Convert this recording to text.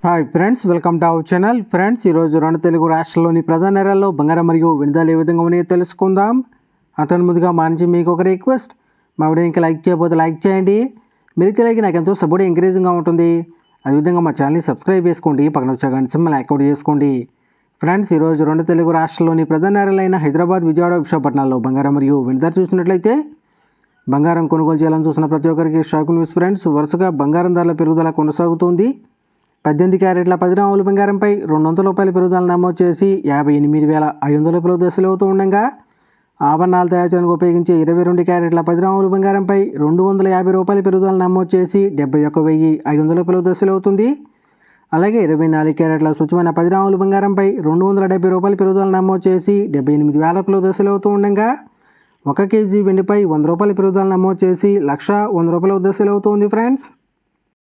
Hi friends, welcome to our channel. Friends, ఈరోజు రెండు తెలుగు రాష్ట్రాల్లోని ప్రధాన నగరాల్లో బంగారం మరియు వెనుదల ఏ విధంగా ఉన్నాయో తెలుసుకుందాం. అతను ముందుగా మా నుంచి మీకు ఒక రిక్వెస్ట్, మా వీడియో ఇంకా లైక్ చేయకపోతే లైక్ చేయండి. మీరు తెలియక నాకు ఎంతో సపోర్ట్ ఎంకరేజింగ్గా ఉంటుంది. అదేవిధంగా మా ఛానల్ని సబ్స్క్రైబ్ చేసుకోండి, పక్కన వచ్చే గంట సింబల్ యాక్టివేట్ చేసుకోండి. ఫ్రెండ్స్, ఈరోజు రెండు తెలుగు రాష్ట్రాల్లోని ప్రధాన నగరాలైన హైదరాబాద్, విజయవాడ, విశాఖపట్నాల్లో బంగారం మరియు వెనుదల చూసినట్లయితే బంగారం కొనుగోలు చేయాలని చూసిన ప్రతి ఒక్కరికి షాక్ న్యూస్. ఫ్రెండ్స్, వరుసగా బంగారం ధరల పెరుగుదల కొనసాగుతుంది. 18 క్యారెట్ల 10 గ్రాముల బంగారంపై ₹200 పెరుగుదల నమోదు చేసి 58,500 దశలు అవుతూ ఉండగా, ఆభరణాలు తయారు చేయడానికి ఉపయోగించే 22 క్యారెట్ల 10 గ్రాముల బంగారంపై ₹250 పెరుగుదల నమోదు చేసి 71,500 దశలు అవుతుంది. అలాగే 24 క్యారెట్ల స్వచ్ఛమైన 10 గ్రాముల బంగారంపై ₹270 పెరుగుదల నమోదు చేసి 78,000 దశలు అవుతూ ఉండగా, 1 కేజీ వెండిపై ₹100 పెరుగుదల నమోదు చేసి ₹1,100 దశలు అవుతుంది. ఫ్రెండ్స్,